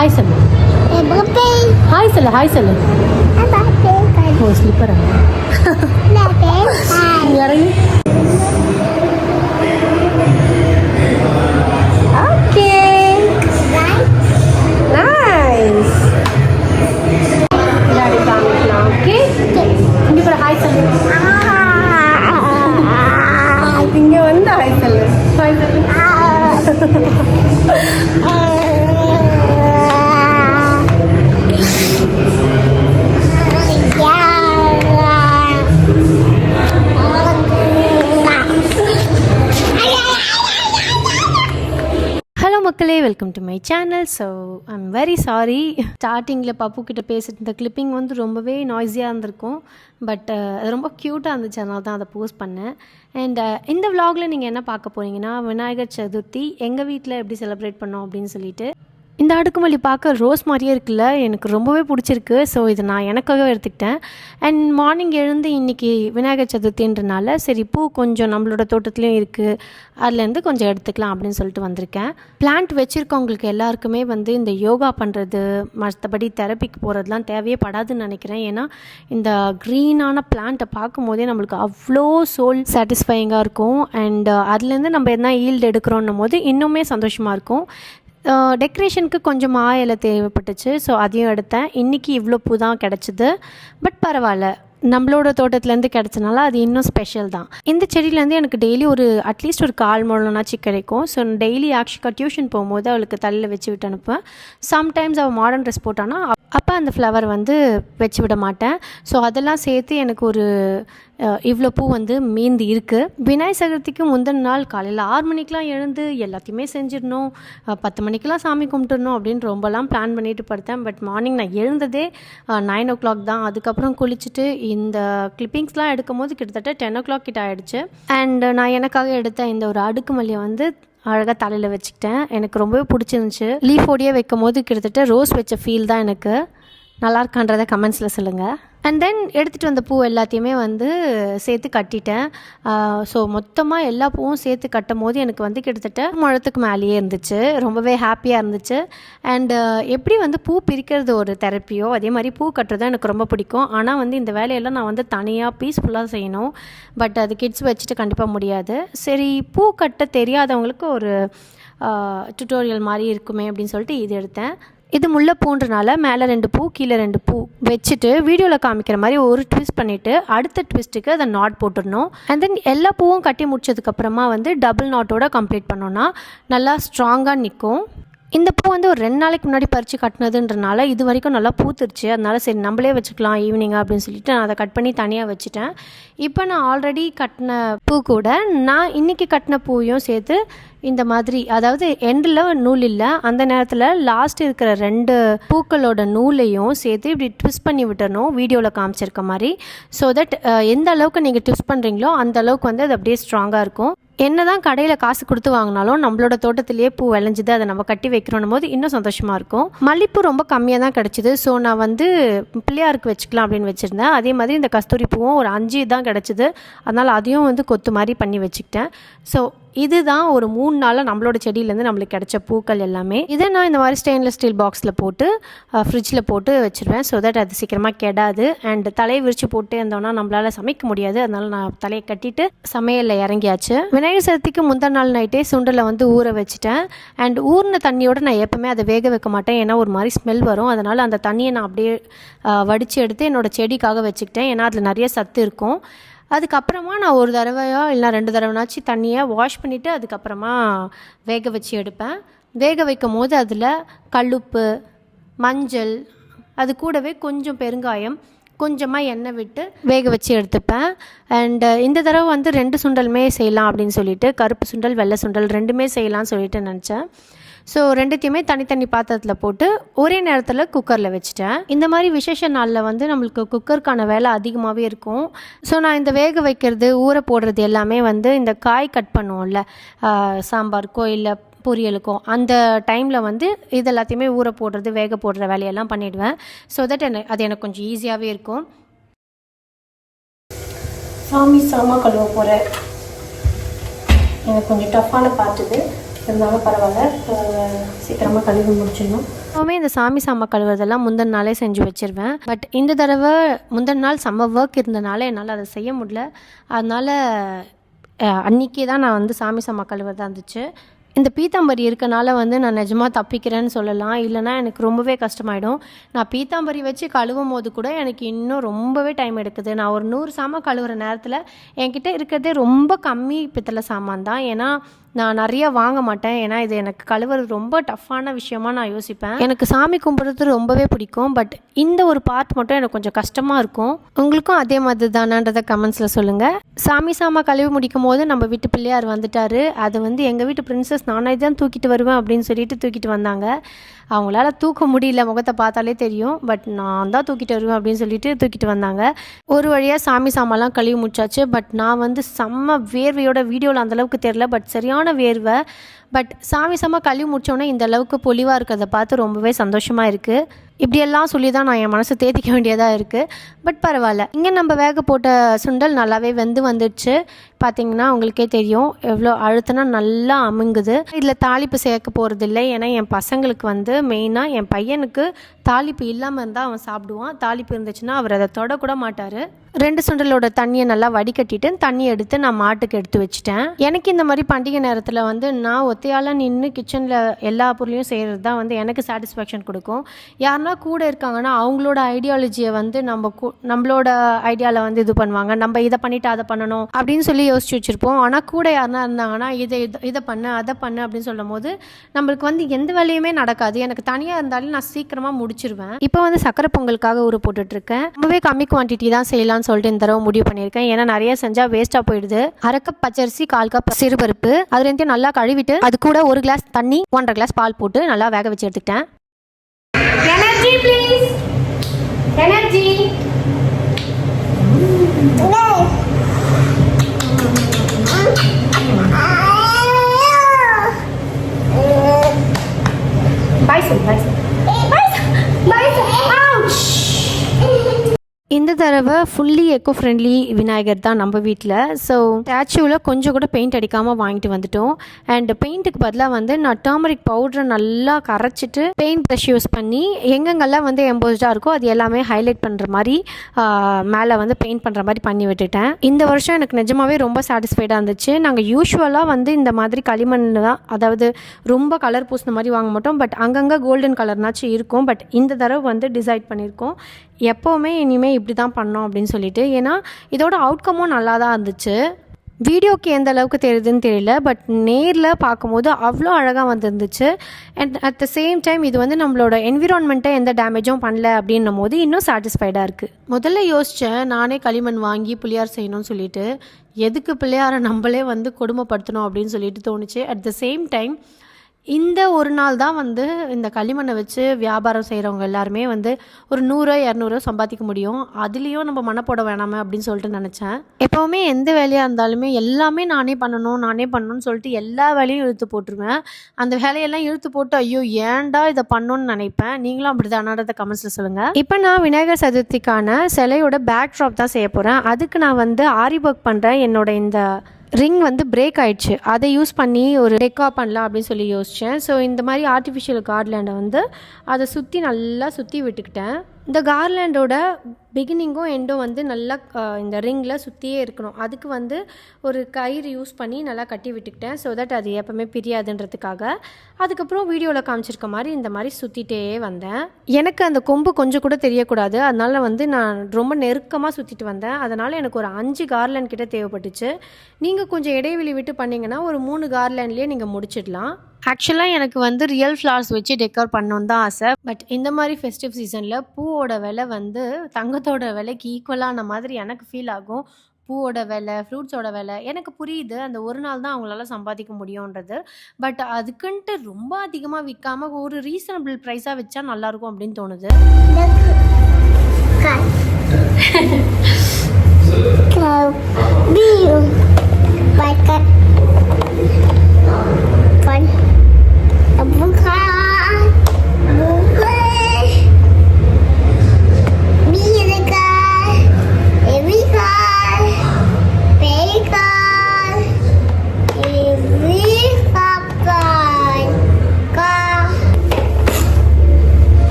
Hi சொல்லு. Hi சொல்லு. Hi சொல்லு. ஓ ஸ்லிப்பரா இறங்கி. Okay nice. டாடி காமிக்கலாம். ஓகே இங்கே கூட ஹாய் சொல்லு. இங்கே வந்து ஹாய் சொல்லு. ஹாய் சொல்லு. மக்களே welcome to my channel. So I'm very sorry, ஸ்டார்டிங்கில் பப்பு கிட்ட பேசிட்டு இந்த கிளிப்பிங் வந்து ரொம்பவே நாய்ஸியாக இருந்திருக்கும். பட் அது ரொம்ப க்யூட்டாக இருந்துச்சு, அதனால தான் அதை போஸ்ட் பண்ணேன். அண்ட் இந்த விலாகில் நீங்கள் என்ன பார்க்க போகிறீங்கன்னா, விநாயகர் சதுர்த்தி எங்கள் வீட்டில் எப்படி செலிப்ரேட் பண்ணோம் அப்படின்னு சொல்லிட்டு. இந்த அடுக்குமல்லி பார்க்க ரோஸ் மாதிரியே இருக்குல்ல, எனக்கு ரொம்பவே பிடிச்சிருக்கு. ஸோ இதை நான் எனக்காக எடுத்துக்கிட்டேன். அண்ட் மார்னிங் எழுந்து இன்றைக்கி விநாயகர் சதுர்த்தின்றனால சரி பூ கொஞ்சம் நம்மளோட தோட்டத்துலேயும் இருக்குது, அதுலேருந்து கொஞ்சம் எடுத்துக்கலாம் அப்படின்னு சொல்லிட்டு வந்திருக்கேன். பிளான்ட் வச்சுருக்கவங்களுக்கு எல்லாருக்குமே வந்து இந்த யோகா பண்ணுறது மற்றபடி தெரப்பிக்கு போகிறதுலாம் தேவையே படாதுன்னு நினைக்கிறேன். ஏன்னா இந்த க்ரீனான பிளான்ட்டை பார்க்கும் போதே நம்மளுக்கு அவ்வளோ சோல் சாட்டிஸ்ஃபையிங்காக இருக்கும். அண்ட் அதுலேருந்து நம்ம என்ன ஈல்டு எடுக்கிறோன்னும் போது இன்னுமே சந்தோஷமாக இருக்கும். டெக்கரேஷனுக்கு கொஞ்சம் இலை தேவைப்பட்டுச்சு, ஸோ அதையும் எடுத்தேன். இன்றைக்கி இவ்வளோ பூ தான் கிடச்சிது. பட் பரவாயில்ல, நம்மளோட தோட்டத்துலேருந்து கிடச்சனால அது இன்னும் ஸ்பெஷல் தான். இந்த செடியிலேருந்து எனக்கு டெய்லி ஒரு அட்லீஸ்ட் ஒரு 1/4 முழம்னாச்சு கிடைக்கும். ஸோ டெய்லி ஆக்சுவலாக டியூஷன் போகும்போது அவளுக்கு தலையில் வச்சு விட்டு அனுப்பேன். சம்டைம்ஸ் அவள் மாடர்ன் ட்ரெஸ் போட்டானா அப்போ அந்த ஃப்ளவர் வந்து வச்சு விட மாட்டேன். ஸோ அதெல்லாம் சேர்த்து எனக்கு ஒரு இவ்வளோ பூ வந்து மீந்து இருக்குது. விநாயகர் சதுர்த்திக்கு முந்தின நாள் காலையில் 6 மணிக்கெலாம் எழுந்து எல்லாத்தையுமே செஞ்சிடணும், 10 மணிக்கெலாம் சாமி கும்பிட்டுடணும் அப்படின்னு ரொம்பலாம் பிளான் பண்ணிட்டு படுத்தேன். பட் மார்னிங் நான் எழுந்ததே 9 o'clock தான். அதுக்கப்புறம் குளிச்சுட்டு இந்த கிளிப்பிங்ஸ்லாம் எடுக்கும் போது கிட்டத்தட்ட 10 o'clock கிட்ட ஆகிடுச்சு. அண்ட் நான் எனக்காக எடுத்த இந்த ஒரு அடுக்குமல்லியை வந்து அழகாக தலையில் வச்சுக்கிட்டேன். எனக்கு ரொம்பவே பிடிச்சிருந்துச்சு. லீஃபோடியே வைக்கும் போது கிட்டத்தட்ட ரோஸ் வச்ச ஃபீல் தான் எனக்கு. நல்லா இருக்கான்றதை கமெண்ட்ஸில் சொல்லுங்கள். அண்ட் தென் எடுத்துகிட்டு வந்த பூ எல்லாத்தையுமே வந்து சேர்த்து கட்டிட்டேன். ஸோ மொத்தமாக எல்லா பூவும் சேர்த்து கட்டும் போது எனக்கு வந்து கிட்டத்தட்ட முழத்துக்கு மேலேயே இருந்துச்சு. ரொம்பவே ஹாப்பியாக இருந்துச்சு. அண்டு எப்படி வந்து பூ பிரிக்கிறது ஒரு தெரப்பியோ அதே மாதிரி பூ கட்டுறதும் எனக்கு ரொம்ப பிடிக்கும். ஆனால் வந்து இந்த வேலையெல்லாம் நான் வந்து தனியாக பீஸ்ஃபுல்லாக செய்யணும். பட் அது கிட்ஸ் வச்சுட்டு கண்டிப்பாக முடியாது. சரி, பூ கட்ட தெரியாதவங்களுக்கு ஒரு டுட்டோரியல் மாதிரி இருக்குமே அப்படின்னு சொல்லிட்டு இது எடுத்தேன். இது முல்லைப்பூன்றனால மேலே 2 பூ கீழே 2 பூ வச்சுட்டு வீடியோவில் காமிக்கிற மாதிரி ஒரு ட்விஸ்ட் பண்ணிவிட்டு அடுத்த ட்விஸ்ட்டுக்கு அதை நாட் போட்டுடணும். அண்ட் தென் எல்லா பூவும் கட்டி முடிச்சதுக்கப்புறமா வந்து டபுள் நாட்டோட கம்ப்ளீட் பண்ணோன்னா நல்லா ஸ்ட்ராங்காக நிற்கும். இந்த பூ வந்து ஒரு 2 நாளைக்கு முன்னாடி பறித்து கட்டினதுன்றனால இது வரைக்கும் நல்லா பூத்துருச்சு. அதனால சரி நம்மளே வச்சுக்கலாம் ஈவினிங் அப்படின்னு சொல்லிட்டு நான் அதை கட் பண்ணி தனியாக வச்சுட்டேன். இப்போ நான் ஆல்ரெடி கட்டின பூ கூட நான் இன்றைக்கி கட்டின பூவையும் சேர்த்து இந்த மாதிரி, அதாவது எண்டில் நூல் இல்லை, அந்த நேரத்தில் லாஸ்ட் இருக்கிற 2 பூக்களோட நூலையும் சேர்த்து இப்படி ட்விஸ்ட் பண்ணி விட்டுறணும் வீடியோவில் காமிச்சிருக்க மாதிரி. ஸோ தட் எந்த அளவுக்கு நீங்கள் ட்விஸ்ட் பண்ணுறீங்களோ அந்த அளவுக்கு வந்து அது அப்படியே ஸ்ட்ராங்காக இருக்கும். என்ன தான் கடையில் காசு கொடுத்து வாங்கினாலும் நம்மளோட தோட்டத்திலேயே பூ விளைஞ்சிது, அதை நம்ம கட்டி வைக்கிறோன்னும் போது இன்னும் சந்தோஷமாக இருக்கும். மல்லிப்பூ ரொம்ப கம்மியாக தான் கிடச்சிது. ஸோ நான் வந்து பிள்ளையாருக்கு வச்சுக்கலாம் அப்படின்னு வச்சுருந்தேன். அதே மாதிரி இந்த கஸ்தூரி பூவும் ஒரு 5 தான் கிடச்சிது. அதனால் அதையும் வந்து கொத்து மாதிரி பண்ணி வச்சுக்கிட்டேன். ஸோ இதுதான் ஒரு 3 நாளாக நம்மளோட செடியிலேருந்து நம்மளுக்கு கிடைச்ச பூக்கள் எல்லாமே. இதை நான் இந்த மாதிரி ஸ்டெயின்லெஸ் ஸ்டீல் பாக்ஸில் போட்டு ஃப்ரிட்ஜில் போட்டு வச்சுருவேன். ஸோ தட் அது சீக்கிரமாக கெடாது. அண்ட் தலையை விரித்து போட்டு இருந்தோன்னா நம்மளால் சமைக்க முடியாது. அதனால் நான் தலையை கட்டிட்டு சமையலில் இறங்கியாச்சு. விநாயகர் சதுர்த்திக்கு முந்தின நாள் நைட்டே சுண்டலை வந்து ஊற வச்சுட்டேன். அண்ட் ஊறின தண்ணியோடு நான் எப்போவுமே அதை வேக வைக்க மாட்டேன், ஏன்னா ஒரு மாதிரி ஸ்மெல் வரும். அதனால் அந்த தண்ணியை நான் அப்படியே வடித்து எடுத்து என்னோடய செடிக்காக வச்சுக்கிட்டேன். ஏன்னா அதில் நிறைய சத்து இருக்கும். அதுக்கப்புறமா நான் ஒரு தடவையோ இல்லை 2 தடவைனாச்சும் தண்ணியை வாஷ் பண்ணிவிட்டு அதுக்கப்புறமா வேக வச்சு எடுப்பேன். வேக வைக்கும் போது அதில் கல்லுப்பு, மஞ்சள், அது கூடவே கொஞ்சம் பெருங்காயம், கொஞ்சமாக எண்ணெய் விட்டு வேக வச்சு எடுத்துப்பேன். அண்டு இந்த தடவை வந்து 2 சுண்டலுமே செய்யலாம் அப்படின்னு சொல்லிட்டு, கருப்பு சுண்டல் வெள்ளை சுண்டல் 2மே செய்யலாம்னு சொல்லிட்டு நினச்சேன். ஸோ 2த்தையுமே தனித்தனி பாத்திரத்தில் போட்டு ஒரே நேரத்தில் குக்கரில் வச்சுட்டேன். இந்த மாதிரி விசேஷ நாளில் வந்து நம்மளுக்கு குக்கருக்கான வேலை அதிகமாகவே இருக்கும். ஸோ நான் இந்த வேக வைக்கிறது ஊற போடுறது எல்லாமே வந்து இந்த காய் கட் பண்ணுவோம்ல, சாம்பாருக்கோ இல்லை பொரியலுக்கோ, அந்த டைமில் வந்து இது எல்லாத்தையுமே ஊற போடுறது வேக போடுற வேலையெல்லாம் பண்ணிவிடுவேன். ஸோ தட் அது எனக்கு கொஞ்சம் ஈஸியாகவே இருக்கும். சாமி கழுவ போகிறேன். எனக்கு கொஞ்சம் டஃப்பான பார்ட்டுது. இருந்தாலும் பரவாயில்ல, சீக்கிரமாக கழுவி முடிச்சிடணும். எப்போவுமே இந்த சாமி சாமான் கழுவுறதெல்லாம் முந்தின நாளே செஞ்சு வச்சுருவேன். பட் இந்த தடவை முந்தின நாள் செம்ம ஒர்க் இருந்தனால என்னால் அதை செய்ய முடியல. அதனால் அன்றைக்கே தான் நான் வந்து சாமி சாமான் கழுவுறதா இருந்துச்சு. இந்த பீத்தாம்பரி இருக்கனால வந்து நான் நிஜமாக தப்பிக்கிறேன்னு சொல்லலாம். இல்லைனா எனக்கு ரொம்பவே கஷ்டமாயிடும். நான் பீத்தாம்பரி வச்சு கழுவும் போது கூட எனக்கு இன்னும் ரொம்பவே டைம் எடுக்குது. நான் ஒரு 100 சாமான் கழுவுற நேரத்தில் என்கிட்ட இருக்கிறதே ரொம்ப கம்மி பித்தளை சாமான் தான். ஏன்னா நான் நிறைய வாங்க மாட்டேன். ஏன்னா இது எனக்கு கழுவுறது ரொம்ப டஃப்பான விஷயமா நான் யோசிப்பேன். எனக்கு சாமி கும்பிட்றது ரொம்பவே பிடிக்கும். பட் இந்த ஒரு பார்ட் மட்டும் எனக்கு கொஞ்சம் கஷ்டமாக இருக்கும். உங்களுக்கும் அதே மாதிரி தானான்றதை கமெண்ட்ஸில் சொல்லுங்கள். சாமி சாமான் கழுவி முடிக்கும் போது நம்ம வீட்டு பிள்ளையார் வந்துட்டார். அது வந்து எங்கள் வீட்டு பிரின்சஸ் நானே தான் தூக்கிட்டு வருவேன் அப்படின்னு சொல்லிட்டு தூக்கிட்டு வந்தாங்க. அவங்களால தூக்க முடியல, முகத்தை பார்த்தாலே தெரியும். பட் நான் தான் தூக்கிட்டு வருவேன் அப்படின்னு சொல்லிட்டு தூக்கிட்டு வந்தாங்க. ஒரு வழியாக சாமி சாமான்லாம் கழுவி முடிச்சாச்சு. பட் நான் வந்து செம்ம வேர்வையோட வீடியோவில் அந்தளவுக்கு தெரில. பட் சரியான வேர்வை. பட் சாமி சாமான் கழுவி முடித்தோடனே இந்த அளவுக்கு பொலிவாக இருக்கிறத பார்த்து ரொம்பவே சந்தோஷமாக இருக்குது. இப்படியெல்லாம் சொல்லி தான் நான் என் மனசை தேத்திக்க வேண்டியதாக இருக்குது. பட் பரவாயில்ல. இங்கே நம்ம வேக போட்ட சுண்டல் நல்லாவே வெந்து வந்துடுச்சு. பார்த்திங்கன்னா உங்களுக்கே தெரியும் எவ்வளோ அழுத்தினா நல்லா அமுங்குது. இதில் தாளிப்பு சேர்க்க போகிறது இல்லை. ஏன்னா என் பசங்களுக்கு வந்து மெயினாக என் பையனுக்கு தாளிப்பு இல்லாமல் இருந்தால் அவன் சாப்பிடுவான். தாளிப்பு இருந்துச்சுன்னா அவர் அதை தொடக்கூட மாட்டார். 2 சுண்டலோட தண்ணியை நல்லா வடிகட்டிட்டு தண்ணி எடுத்து நான் மாட்டுக்கு எடுத்து வச்சுட்டேன். எனக்கு இந்த மாதிரி பண்டிகை நேரத்தில் வந்து நான் ஒத்தையால் நின்று கிச்சனில் எல்லா பொருளையும் செய்கிறது தான் வந்து எனக்கு சாட்டிஸ்ஃபேக்ஷன் கொடுக்கும். யாருன்னா கூட இருக்காங்கன்னா அவங்களோட ஐடியாலஜியை வந்து நம்மளோட ஐடியாவில் வந்து இது பண்ணுவாங்க. நம்ம இதை பண்ணிவிட்டு அதை பண்ணணும் அப்படின்னு சொல்லி யோசிச்சு வச்சுருப்போம். ஆனால் கூட யாருன்னா இருந்தாங்கன்னா இதை பண்ணு அதை பண்ணு அப்படின்னு சொல்லும் போது நம்மளுக்கு வந்து எந்த வேலையுமே நடக்காது. எனக்கு தனியாக இருந்தாலும் நான் சீக்கிரமாக முடிச்சிருவேன். இப்போ வந்து சக்கரை பொங்கலுக்காக ஊற போட்டுட்ருக்கேன். ரொம்பவே கம்மி குவான்டிட்டி தான் செய்யலாம் சொல்லிட்டு இந்த தடவை முடிவு பண்ணியிருக்கேன். ஏன்னா நிறைய செஞ்சால் வேஸ்ட்டாக போயிடுது. 1/2 கப் பச்சரிசி, 1/4 கப் சிறுபருப்பு, அது ரெண்டையும் நல்லா கழுவிட்டு அது கூட 1 கிளாஸ் தண்ணி, 1.5 கிளாஸ் பால் போட்டு நல்லா வேக வச்சு எடுத்துக்கிட்டேன். Energy please, energy. பாய் சொல்லு, பாய் சொல்லு. இந்த தடவை ஃபுல்லி எக்கோ ஃப்ரெண்ட்லி விநாயகர் தான் நம்ம வீட்டில். ஸோ ஸ்டாச்சுவில் கொஞ்சம் கூட பெயிண்ட் அடிக்காமல் வாங்கிட்டு வந்துட்டோம். அண்ட் பெயிண்ட்டுக்கு பதிலாக வந்து நான் டர்மரிக் பவுடரை நல்லா கரைச்சிட்டு பெயிண்ட் ப்ரஷ் யூஸ் பண்ணி எங்கெங்கெல்லாம் வந்து எம்போஸ்டாக இருக்கோ அது எல்லாமே ஹைலைட் பண்ணுற மாதிரி மேலே வந்து பெயிண்ட் பண்ணுற மாதிரி பண்ணி விட்டுட்டேன். இந்த வருஷம் எனக்கு நிஜமாவே ரொம்ப சாட்டிஸ்ஃபைடாக இருந்துச்சு. நாங்கள் யூஸ்வலாக வந்து இந்த மாதிரி களிமண் தான், அதாவது ரொம்ப கலர் பூசின மாதிரி வாங்க மாட்டோம். பட் அங்கங்கே கோல்டன் கலர்னாச்சும் இருக்கும். பட் இந்த தடவை வந்து டிசைட் பண்ணியிருக்கோம் எப்போவுமே இனிமேல் இப்படி தான் பண்ணோம் அப்படின்னு சொல்லிட்டு. ஏன்னா இதோட அவுட்கமும் நல்லா தான் இருந்துச்சு. வீடியோக்கு எந்த அளவுக்கு தெரியுதுன்னு தெரியல. பட் நேரில் பார்க்கும்போது அவ்வளோ அழகாக வந்துருந்துச்சு. And at the same time இது வந்து நம்மளோட என்விரான்மெண்ட்டை எந்த டேமேஜும் பண்ணல அப்படின்னும் போது இன்னும் சாட்டிஸ்ஃபைடாக இருக்குது. முதல்ல யோசித்தேன் நானே களிமண் வாங்கி பிள்ளையார் செய்யணும்னு சொல்லிட்டு. எதுக்கு பிள்ளையாரை நம்மளே வந்து கொடுமைப்படுத்தணும் அப்படின்னு சொல்லிட்டு தோணுச்சு. அட் த சேம் டைம் இந்த ஒரு நாள் தான் வந்து இந்த களிமண்ணை வச்சு வியாபாரம் செய்கிறவங்க எல்லாருமே வந்து ஒரு 100-200 சம்பாதிக்க முடியும். அதுலேயும் நம்ம மனப்போட வேணாமே அப்படின்னு சொல்லிட்டு நினச்சேன். எப்போவுமே எந்த வேலையாக இருந்தாலுமே எல்லாமே நானே பண்ணணும்னு சொல்லிட்டு எல்லா வேலையும் இழுத்து போட்டுருவேன். அந்த வேலையெல்லாம் இழுத்து போட்டு ஐயோ ஏன்டா இதை பண்ணணும்னு நினைப்பேன். நீங்களும் அப்படி தானான்றதை கமெண்ட்ஸில் சொல்லுங்கள். இப்போ நான் விநாயகர் சதுர்த்திக்கான சிலையோட பேக் ட்ராப் தான் செய்ய போகிறேன். அதுக்கு நான் வந்து ஆரி ஒர்க் பண்ணுறேன். என்னோட இந்த ரிங் வந்து பிரேக் ஆகிடுச்சு. அதை யூஸ் பண்ணி ஒரு டெக்கா பண்ணலாம் அப்படின்னு சொல்லி யோசித்தேன். ஸோ இந்த மாதிரி ஆர்டிஃபிஷியல் கார்ட்லேண்டை வந்து அதை நல்லா சுற்றி விட்டுக்கிட்டேன். இந்த கார்லேண்டோட பிகினிங்கும் எண்டும் வந்து நல்லா இந்த ரிங்கில் சுற்றியே இருக்கணும். அதுக்கு வந்து ஒரு கயிறு யூஸ் பண்ணி நல்லா கட்டி விட்டுக்கிட்டேன். ஸோ தட் அது எப்போவுமே பிரியாதுன்றதுக்காக. அதுக்கப்புறம் வீடியோவில் காமிச்சிருக்க மாதிரி இந்த மாதிரி சுற்றிட்டே வந்தேன். எனக்கு அந்த கொம்பு கொஞ்சம் கூட தெரியக்கூடாது. அதனால் வந்து நான் ரொம்ப நெருக்கமாக சுற்றிட்டு வந்தேன். அதனால் எனக்கு ஒரு 5 கார்லேண்ட் கிட்ட தேவைப்பட்டுச்சு. நீங்கள் கொஞ்சம் இடைவெளி விட்டு பண்ணிங்கன்னா ஒரு 3 கார்லேண்ட்லேயே நீங்கள் முடிச்சிடலாம். ஆக்சுவலாக எனக்கு வந்து ரியல் ஃப்ளவர்ஸ் வச்சு டெக்கோர் பண்ணணுன்னு தான் ஆசை. பட் இந்த மாதிரி ஃபெஸ்டிவ் சீசனில் பூவோட விலை வந்து தங்கத்தோட விலைக்கு ஈக்குவலான மாதிரி எனக்கு ஃபீல் ஆகும். பூவோட விலை, ஃப்ரூட்ஸோட விலை எனக்கு புரியுது. அந்த ஒரு நாள் தான் அவங்களால சம்பாதிக்க முடியுன்றது. பட் அதுக்குன்ட்டு ரொம்ப அதிகமாக விற்காமல் ஒரு ரீசனபிள் ப்ரைஸாக வச்சா நல்லாயிருக்கும் அப்படின்னு தோணுது.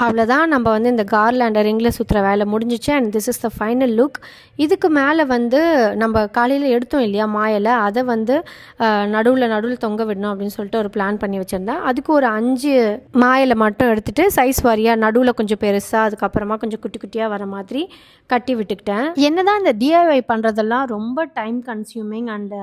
அவ்வளோதான், நம்ம வந்து இந்த கார்லாண்டை ரிங்கில் சுற்றுற வேலை முடிஞ்சிச்சு. And this is the final look. இதுக்கு மேலே வந்து நம்ம காலையில் எடுத்தோம் இல்லையா மாயலை, அதை வந்து நடுவில் தொங்க விடணும் அப்படின்னு சொல்லிட்டு ஒரு பிளான் பண்ணி வச்சுருந்தேன். அதுக்கு ஒரு 5 மாயலை மட்டும் எடுத்துகிட்டு சைஸ் வாரியாக நடுவில் கொஞ்சம் பெருசாக, அதுக்கப்புறமா கொஞ்சம் குட்டி குட்டியாக வர மாதிரி கட்டி விட்டுக்கிட்டேன். என்ன தான் இந்த டிஐஒய் பண்ணுறதெல்லாம் ரொம்ப டைம் கன்சியூமிங் அண்ட்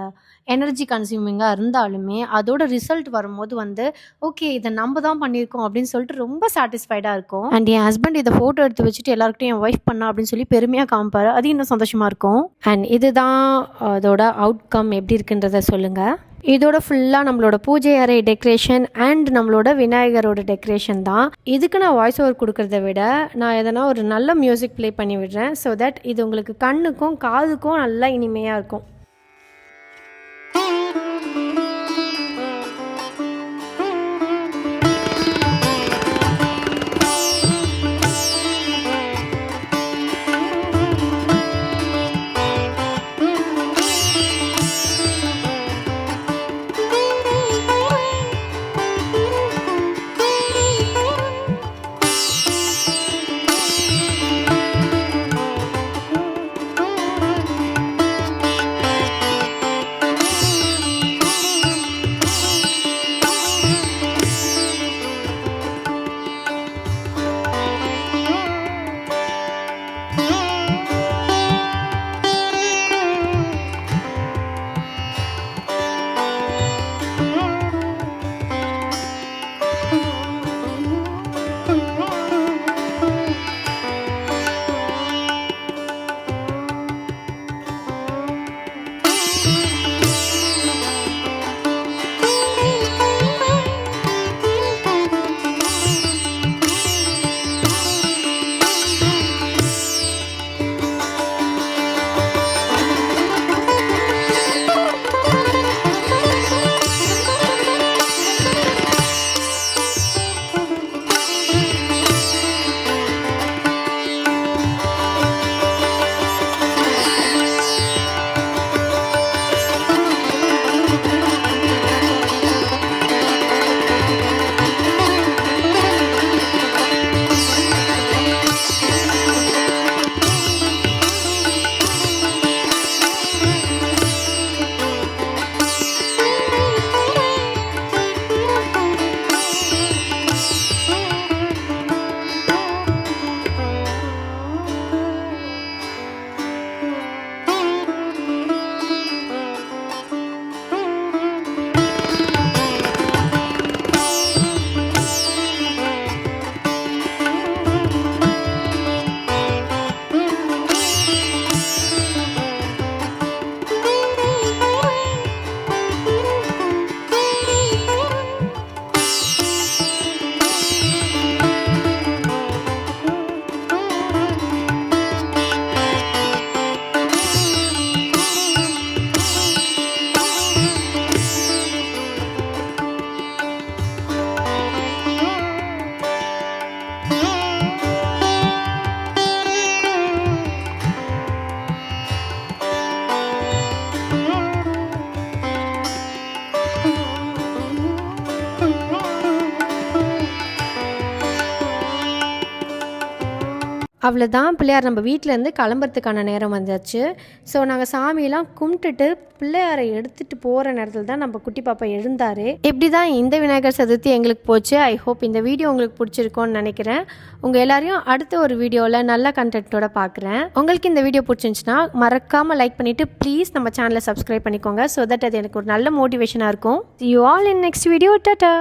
எனர்ஜி கன்சியூமிங்காக இருந்தாலுமே அதோட ரிசல்ட் வரும்போது வந்து ஓகே இதை நம்ம தான் பண்ணியிருக்கோம் அப்படின்னு சொல்லிட்டு ரொம்ப சாட்டிஸ்ஃபைடாக இருக்கும். அண்ட் என் ஹஸ்பண்ட் இதை ஃபோட்டோ எடுத்து வச்சுட்டு எல்லாருக்கிட்டையும் என் ஒய்ஃப் பண்ணா அப்படின்னு சொல்லி பெருமையாக காமிப்பார். அது இன்னும் சந்தோஷமாக இருக்கும். அண்ட் இதுதான் அதோட அவுட்கம் எப்படி இருக்குன்றத சொல்லுங்கள். இதோட ஃபுல்லாக நம்மளோட பூஜை அறை டெக்கரேஷன் அண்ட் நம்மளோட விநாயகரோட டெக்கரேஷன் தான். இதுக்கு நான் வாய்ஸ் ஓவர் கொடுக்கறத விட நான் எதனா ஒரு நல்ல மியூசிக் ப்ளே பண்ணி விடுறேன். ஸோ தட் இது உங்களுக்கு கண்ணுக்கும் காதுக்கும் நல்லா இனிமையாக இருக்கும். அவ்வளோதான், பிள்ளையார் நம்ம வீட்டிலேருந்து கிளம்புறதுக்கான நேரம் வந்தாச்சு. ஸோ நாங்கள் சாமியெல்லாம் கும்பிட்டுட்டு பிள்ளையாரை எடுத்துகிட்டு போகிற நேரத்தில் தான் நம்ம குட்டி பாப்பா எழுந்தார். இப்படி தான் இந்த விநாயகர் சதுர்த்தி எங்களுக்கு போச்சு. ஐ ஹோப் இந்த வீடியோ உங்களுக்கு பிடிச்சிருக்கோன்னு நினைக்கிறேன். உங்கள் எல்லாரையும் அடுத்த ஒரு வீடியோவில் நல்ல கண்டென்ட்டோட பார்க்குறேன். உங்களுக்கு இந்த வீடியோ பிடிச்சிருந்துச்சுன்னா மறக்காமல் லைக் பண்ணிவிட்டு ப்ளீஸ் நம்ம சேனலை சப்ஸ்கிரைப் பண்ணிக்கோங்க. ஸோ தட் அது எனக்கு ஒரு நல்ல மோட்டிவேஷனாக இருக்கும். See you all in next video. Tata.